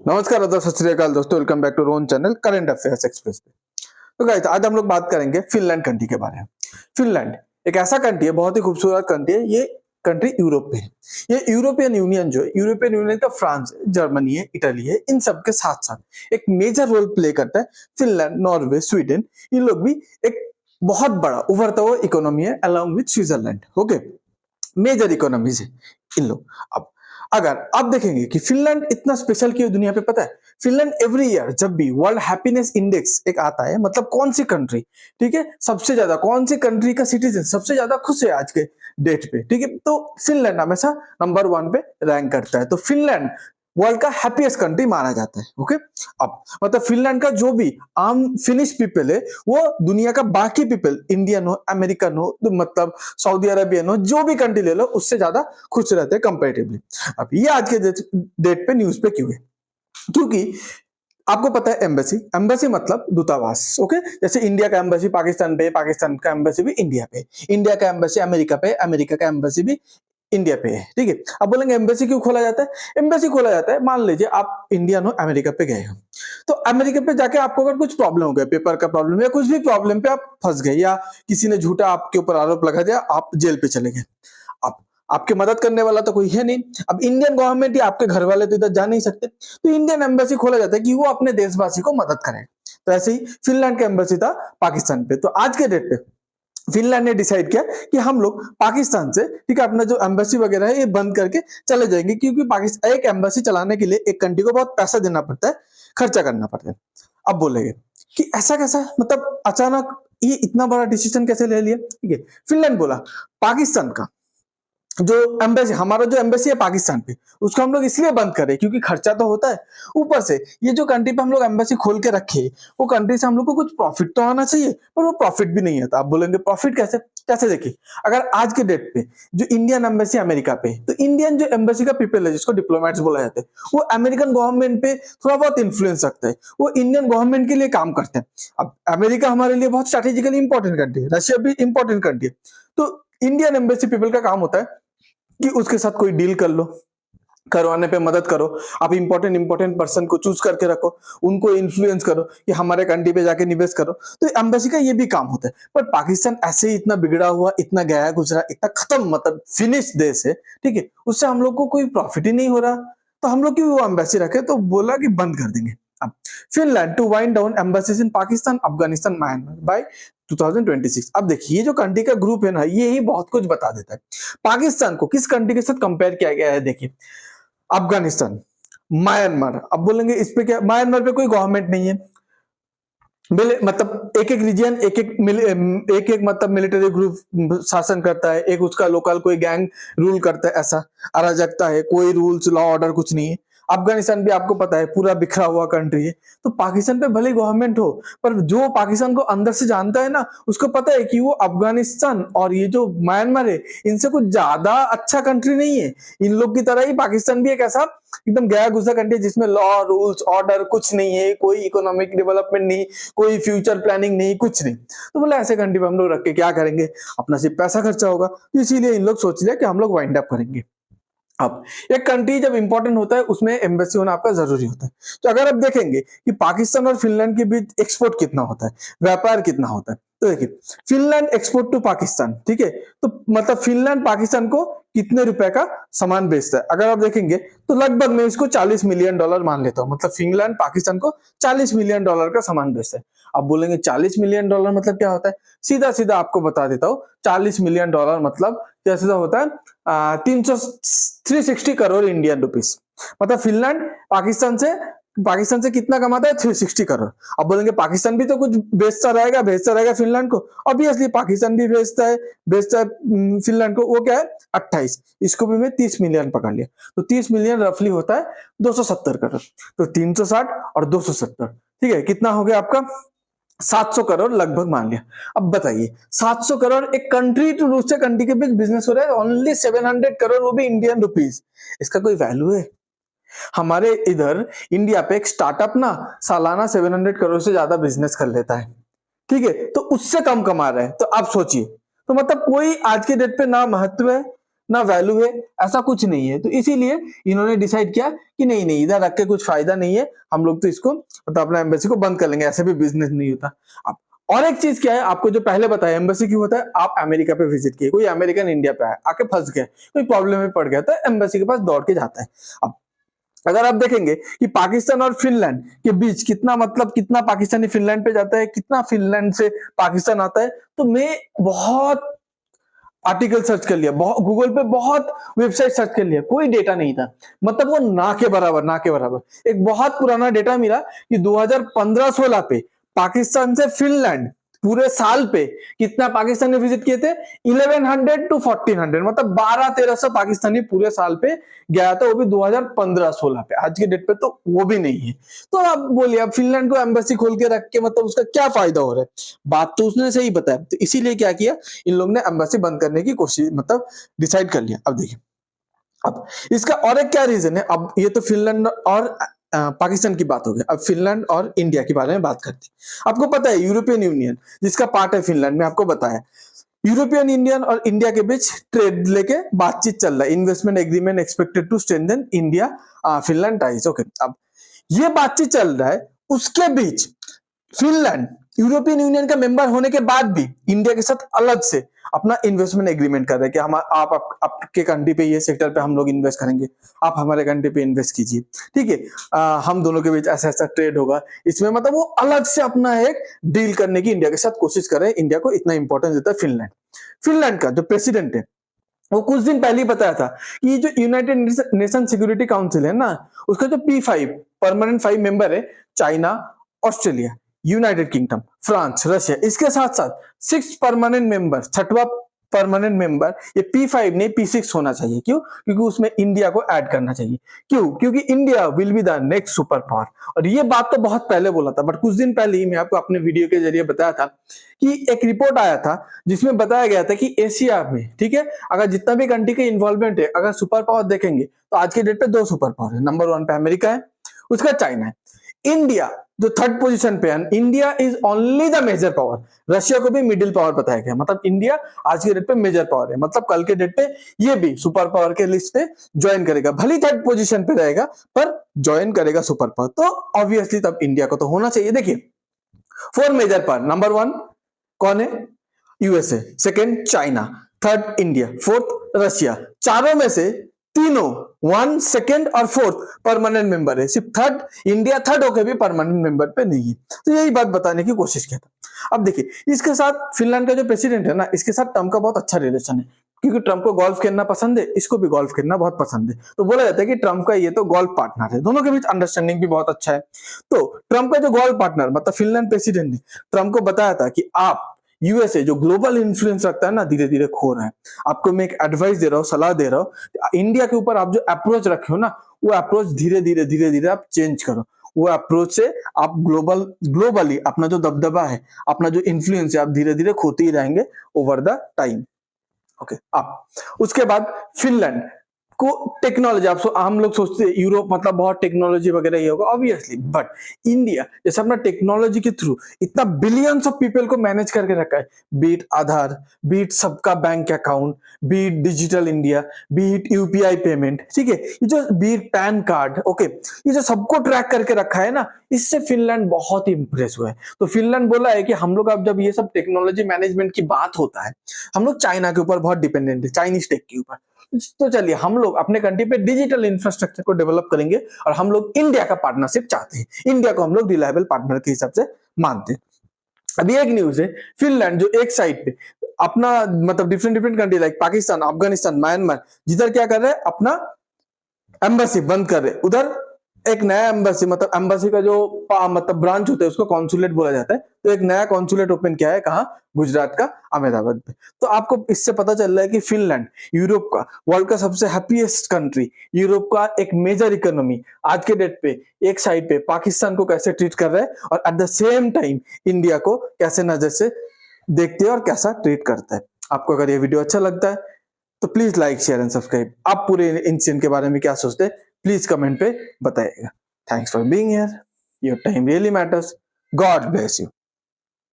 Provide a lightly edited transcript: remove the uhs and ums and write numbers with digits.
नमस्कार आदाब सत श्री अकाल दोस्तों, welcome back to Ron channel current affairs express पे। तो गाइस आज हम लोग बात करेंगे फिनलैंड कंट्री के बारे में। फिनलैंड एक ऐसा कंट्री है, बहुत ही खूबसूरत कंट्री है। ये कंट्री यूरोप में है। ये यूरोपियन यूनियन जो है, यूरोपियन यूनियन का फ्रांस है, जर्मनी है, इटली है, इन सब के साथ साथ एक मेजर रोल प्ले करता है फिनलैंड, नॉर्वे, स्वीडन। इन लोग भी एक बहुत बड़ा उभरता हुआ इकोनॉमी है along with Switzerland. Okay, major economies है इन लोग। अब अगर आप देखेंगे कि फिनलैंड इतना स्पेशल क्यों दुनिया पे, पता है? फिनलैंड एवरी ईयर जब भी वर्ल्ड हैप्पीनेस इंडेक्स एक आता है, मतलब कौन सी कंट्री, ठीक है, सबसे ज्यादा कौन सी कंट्री का सिटीजन सबसे ज्यादा खुश है आज के डेट पे, ठीक है, तो फिनलैंड हमेशा नंबर 1 पे रैंक करता है। तो फिनलैंड वर्ल्ड का हैप्पीएस्ट कंट्री माना जाता है। ओके, अब मतलब फिनलैंड का जो भी आम फिनिश पीपल है, वो दुनिया का बाकी पीपल, इंडियन हो, अमेरिकन हो, तो मतलब सऊदी अरेबियन हो, जो भी कंट्री ले लो, उससे ज्यादा खुश रहते हैं कंपेरेटिवली। अब ये आज के डेट पे न्यूज पे क्यों है? क्योंकि आपको पता है एम्बेसी, एम्बेसी मतलब दूतावास। ओके, जैसे इंडिया का एम्बेसी पाकिस्तान पे, पाकिस्तान का एम्बेसी भी इंडिया पे, इंडिया का एम्बेसी अमेरिका पे, अमेरिका का एम्बेसी भी इंडिया पे है। ठीक है, अब बोलेंगे एम्बेसी क्यों खोला जाता है? एम्बेसी खोला जाता है, मान लीजिए आप इंडियन हो, अमेरिका पे गए हो, तो अमेरिका पे जाके आपको अगर कुछ प्रॉब्लम हो गया, पेपर का प्रॉब्लम या कुछ भी प्रॉब्लम पे आप फंस गए, या किसी ने झूठा आपके ऊपर आरोप लगा दिया, आप जेल पे चले गए। अब आपके मदद करने वाला तो कोई है नहीं। अब इंडियन गवर्नमेंट या आपके घर वाले तो इधर जा नहीं सकते, तो इंडियन एम्बेसी खोला जाता है कि वो अपने देशवासी को मदद करे। तो ऐसे ही फिनलैंड का एम्बेसी था पाकिस्तान पे। तो आज के डेट पे फिनलैंड ने डिसाइड किया कि हम लोग पाकिस्तान से, ठीक है, अपना जो एम्बेसी वगैरह है ये बंद करके चले जाएंगे, क्योंकि पाकिस्तान एक एम्बेसी चलाने के लिए एक कंट्री को बहुत पैसा देना पड़ता है, खर्चा करना पड़ता है। अब बोलेंगे कि ऐसा कैसा, मतलब अचानक ये इतना बड़ा डिसीजन कैसे ले लिया? ठीक है, फिनलैंड बोला पाकिस्तान का जो एम्बेसी, हमारा जो एम्बेसी है पाकिस्तान पे, उसको हम लोग इसलिए बंद करें क्योंकि खर्चा तो होता है, ऊपर से ये जो कंट्री पे हम लोग एम्बेसी खोल के रखे, वो कंट्री से हम लोग को कुछ प्रॉफिट तो आना चाहिए, पर वो प्रॉफिट भी नहीं है। तो आप बोलेंगे प्रॉफिट कैसे? कैसे? देखिए, अगर आज के डेट पे जो इंडियन एम्बेसी अमेरिका पे, तो इंडियन जो एम्बेसी का पीपल है, जिसको डिप्लोमेट्स बोला जाता है, वो अमेरिकन गवर्नमेंट पे थोड़ा बहुत इन्फ्लुएंस रखता है, वो इंडियन गवर्नमेंट के लिए काम करते हैं। अब अमेरिका हमारे लिए बहुत स्ट्रेटेजिकली इंपॉर्टेंट कंट्री है, रशिया भी इंपॉर्टेंट कंट्री है, तो इंडियन एम्बेसी पीपल का काम होता है कि उसके साथ कोई डील कर लो, करवाने पे मदद करो। आप इंपॉर्टेंट पर्सन को चूज करके रखो, उनको इन्फ्लुएंस करो कि हमारे कंट्री पे जाके निवेश करो। तो एम्बेसी का ये भी काम होता है। पर पाकिस्तान ऐसे ही इतना बिगड़ा हुआ, इतना गया गुजरा, इतना खत्म, मतलब फिनिश देश है, ठीक है, उससे हम लोग को कोई प्रॉफिट ही नहीं हो रहा, तो हम लोग क्यों वो एम्बेसी रखे? तो बोला कि बंद कर देंगे। अब Finland to wind down embassies in Pakistan, Afghanistan, Myanmar by 2026। अब देखिए, ये जो कंट्री का ग्रुप है ना, ये ही बहुत कुछ बता देता है। पाकिस्तान को किस कंट्री के साथ कंपेयर किया गया है? देखिए, अफगानिस्तान, म्यांमार। अब बोलेंगे इस पे क्या, म्यांमार पे कोई गवर्नमेंट नहीं है, मतलब एक एक रीजन, एक एक मतलब मिलिट्री ग्रुप शासन करता है, एक उसका लोकल कोई गैंग रूल करता है, ऐसा अराजकता है, कोई रूल्स लॉ ऑर्डर कुछ नहीं है। अफगानिस्तान भी आपको पता है पूरा बिखरा हुआ कंट्री है। तो पाकिस्तान पे भले गवर्नमेंट हो, पर जो पाकिस्तान को अंदर से जानता है ना, उसको पता है कि वो अफगानिस्तान और ये जो म्यांमार है, इनसे कुछ ज्यादा अच्छा कंट्री नहीं है। इन लोग की तरह ही पाकिस्तान भी एक ऐसा एकदम गया गुजरा कंट्री जिसमें लॉ रूल्स ऑर्डर कुछ नहीं है, कोई इकोनॉमिक डेवलपमेंट नहीं, कोई फ्यूचर प्लानिंग नहीं, कुछ नहीं। तो बोला ऐसे कंट्री पे हम लोग रख के क्या करेंगे, अपना सिर्फ पैसा खर्चा होगा। तो इसीलिए इन लोग सोच लिया कि हम लोग वाइंड अप करेंगे। अब एक कंट्री जब इंपॉर्टेंट होता है, उसमें एम्बेसी होना आपका जरूरी होता है। तो अगर आप देखेंगे कि पाकिस्तान और फिनलैंड के बीच एक्सपोर्ट कितना होता है, व्यापार कितना होता है, तो देखिए फिनलैंड एक्सपोर्ट टू पाकिस्तान, ठीक है, तो मतलब फिनलैंड पाकिस्तान को कितने रुपए का सामान बेचता है? अगर आप देखेंगे तो लगभग मैं इसको $40 मिलियन मान लेता हूं, मतलब फिनलैंड पाकिस्तान को $40 मिलियन का सामान बेचता है। अब बोलेंगे $40 मिलियन मतलब क्या होता है? सीधा सीधा आपको बता देता हूँ, $40 मिलियन मतलब कैसे होता है, 360 करोड़ इंडियन रुपीस। मतलब फिनलैंड पाकिस्तान से कितना कमाता है? 360 करोड़। अब बोलेंगे पाकिस्तान भी तो कुछ भेजता रहेगा फिनलैंड को। ऑब्वियसली पाकिस्तान भी भेजता है फिनलैंड को। वो क्या है? 28, इसको भी मैं 30 मिलियन पकड़ लिया, तो 30 मिलियन रफली होता है 270 करोड़। तो 360 और 270, ठीक है, कितना हो गया आपका? 700 करोड़ लगभग मान लिया। अब बताइए 700 करोड़ एक कंट्री टू दूसरे कंट्री के बीच बिजनेस हो रहा है, ओनली 700 करोड़, वो भी इंडियन रुपीस। इसका कोई वैल्यू है? हमारे इधर इंडिया पे एक स्टार्टअप ना सालाना 700 करोड़ से ज्यादा बिजनेस कर लेता है, ठीक है, तो उससे कम कमा रहा है। तो आप सोचिए, तो मतलब कोई आज के डेट पे ना महत्व है, ना वैल्यू है, ऐसा कुछ नहीं है। तो इसीलिए इन्होंने डिसाइड किया कि नहीं नहीं, इधर रख के कुछ फायदा नहीं है, हम लोग तो इसको मतलब अपना एम्बेसी को बंद कर लेंगे, ऐसे भी बिजनेस नहीं होता। अब और एक चीज क्या है, आपको जो पहले बताया एम्बेसी क्यों होता है, आप अमेरिका पे विजिट किए, कोई अमेरिकन इंडिया पे आया, आके फंस गया, कोई प्रॉब्लम में पड़ गया, तो एम्बेसी के पास दौड़ के जाता है। अब अगर आप देखेंगे कि पाकिस्तान और फिनलैंड के बीच कितना मतलब कितना पाकिस्तानी फिनलैंड पे जाता है, कितना फिनलैंड से पाकिस्तान आता है, तो मैं बहुत आर्टिकल सर्च कर लिया, बहुत गूगल पे बहुत वेबसाइट सर्च कर लिया, कोई डेटा नहीं था, मतलब वो ना के बराबर, ना के बराबर। एक बहुत पुराना डेटा मिला कि 2015-16 पे पाकिस्तान से फिनलैंड पूरे साल पे कितना पाकिस्तानी विजिट किए थे, 1100 to 1400, मतलब 1200-1300 पाकिस्तानी पूरे साल पे गया था, वो भी 2015-16 पे। आज के डेट पे तो वो भी नहीं है। तो अब बोलिए, अब फिनलैंड को एम्बेसी खोल के रख के मतलब उसका क्या फायदा हो रहा है, बात तो उसने सही बताया। तो इसीलिए क्या किया, इन लोग ने एम्बेसी बंद करने की कोशिश मतलब डिसाइड कर लिया। अब देखिए, अब इसका और एक क्या रीजन है, अब ये तो फिनलैंड और पाकिस्तान की बात हो गई, अब फिनलैंड और इंडिया के बारे में बात करते हैं। आपको पता है यूरोपियन यूनियन जिसका पार्ट है फिनलैंड, में आपको बताया यूरोपियन यूनियन और इंडिया के बीच ट्रेड लेके बातचीत चल रहा है, investment agreement expected to strengthen India Finland ties. Okay, अब ये बातचीत चल रहा है, उसके बीच फिनलैंड यूरोपियन यूनियन का मेंबर होने के बाद भी इंडिया के साथ अलग से अपना इन्वेस्टमेंट एग्रीमेंट कर रहे हैं कि हम आपके कंट्री पे ये सेक्टर पे हम लोग इन्वेस्ट करेंगे, आप हमारे कंट्री पे इन्वेस्ट कीजिए, ठीक है। हम दोनों के बीच ऐसा ऐसा ट्रेड होगा, इसमें मतलब वो अलग से अपना एक डील करने की इंडिया के साथ कोशिश कर रहे हैं। इंडिया को इतना इंपॉर्टेंस देता है फिनलैंड। फिनलैंड का जो प्रेसिडेंट है वो कुछ दिन पहले ही बताया था कि जो यूनाइटेड नेशन सिक्योरिटी काउंसिल है ना, उसका जो P5 परमानेंट 5 मेंबर है, China, Australia, United kingdom, France, Russia, इसके साथ साथ 6 परमानेंट मेंबर, छठवां परमानेंट मेंबर ये P5 नहीं P6 होना चाहिए। क्यों? क्योंकि उसमें इंडिया को ऐड करना चाहिए। क्यों? क्योंकि India will be the next super power. और ये बात तो बहुत पहले बोला था, बट कुछ दिन पहले ही मैं आपको अपने वीडियो के जरिए बताया था कि एक रिपोर्ट आया था जिसमें बताया गया था कि एशिया में, ठीक है, अगर जितना भी कंट्री के इन्वॉल्वमेंट है, अगर सुपर पावर देखेंगे तो आज के डेट पे 2 सुपर पावर है। नंबर 1 पे अमेरिका है, उसका चाइना है, इंडिया जो थर्ड पोजीशन पे है, India is only the major power. Russia को भी मिडिल पावर बताया गया, मतलब इंडिया आज के डेट पे मेजर पावर है, मतलब कल के डेट पे ये भी सुपर पावर के लिस्ट पे ज्वाइन करेगा, भले थर्ड पोजीशन पे रहेगा पर ज्वाइन करेगा सुपर पावर। तो ऑब्वियसली तब इंडिया को तो होना चाहिए। देखिए 4 मेजर पावर, नंबर 1 कौन है, USA, second China, third India, fourth Russia. चारों में से तीनों 1, सेकेंड और फोर्थ परमानेंट मेंबर है, सिर्फ थर्ड इंडिया थर्ड होकर भी परमानेंट मेंबर पे नहीं है। तो यही बात बताने की कोशिश किया था। अब देखिए इसके साथ फिनलैंड का जो प्रेसिडेंट है ना, इसके साथ ट्रम्प का बहुत अच्छा रिलेशन है, क्योंकि ट्रम्प को गोल्फ खेलना पसंद है, इसको भी गोल्फ खेलना बहुत पसंद है। तो बोला जाता है कि ट्रम्प का ये तो गोल्फ पार्टनर है, दोनों के बीच अंडरस्टैंडिंग भी बहुत अच्छा है। तो ट्रम्प का जो गोल्फ पार्टनर मतलब फिनलैंड प्रेसिडेंट ने ट्रम्प को बताया था कि आप यूएसए जो ग्लोबल इन्फ्लुएंस रखता है ना, धीरे धीरे खो रहा है। आपको मैं एक एडवाइस दे रहा हूँ, सलाह दे रहा हूँ, इंडिया के ऊपर आप जो अप्रोच रखे हो ना, वो अप्रोच धीरे धीरे आप चेंज करो। वो अप्रोच से आप ग्लोबली अपना जो दबदबा है, अपना जो इन्फ्लुएंस है, आप धीरे धीरे खोते ही रहेंगे ओवर द टाइम। ओके, अब उसके बाद फिनलैंड को टेक्नोलॉजी, आप हम लोग सोचते हैं यूरोप मतलब बहुत टेक्नोलॉजी वगैरह ये होगा, ऑब्वियसली, बट इंडिया जैसे अपना टेक्नोलॉजी के थ्रू इतना बिलियंस ऑफ पीपल को मैनेज करके रखा है, बीट आधार, बीट सबका bank account, be it digital India, be it UPI payment, ठीक है, ये जो बीट पैन कार्ड, ओके, ये जो सबको ट्रैक करके रखा है ना, इससे फिनलैंड बहुत ही इंप्रेस हुआ है। तो फिनलैंड बोला है कि हम लोग अब जब ये सब टेक्नोलॉजी मैनेजमेंट की बात होता है, हम लोग चाइना के ऊपर बहुत डिपेंडेंट है, चाइनीज टेक के ऊपर, तो चलिए हम लोग अपने कंट्री पे डिजिटल इंफ्रास्ट्रक्चर को डेवलप करेंगे और हम लोग इंडिया का पार्टनरशिप चाहते हैं, इंडिया को हम लोग रिलायबल पार्टनर के हिसाब से मानते हैं। अभी एक न्यूज है, फिनलैंड जो एक साइड पे अपना मतलब different country like Pakistan, Afghanistan, Myanmar, जिधर क्या कर रहे हैं, अपना एम्बेसी बंद कर रहे, उधर एक नया एम्बेसी, मतलब एम्बेसी का जो मतलब ब्रांच होता है उसको कॉन्सुलेट बोला जाता है, तो एक नया कॉन्सुलेट ओपन किया है, कहा, गुजरात का अहमदाबाद में। तो आपको इससे पता चल रहा है कि फिनलैंड यूरोप का, वर्ल्ड का सबसे हैप्पीएस्ट कंट्री, यूरोप का एक मेजर इकोनॉमी, आज के डेट पे एक साइड पे पाकिस्तान को कैसे ट्रीट कर रहा है और at the same time India को कैसे नजर से देखते हैं और कैसा ट्रीट करता है। आपको अगर ये वीडियो अच्छा लगता है तो please like, share and subscribe. आप पूरे इंसिडेंट के बारे में क्या सोचते हैं प्लीज कमेंट पे बताइएगा। Thanks for being here, your time really matters, God bless you.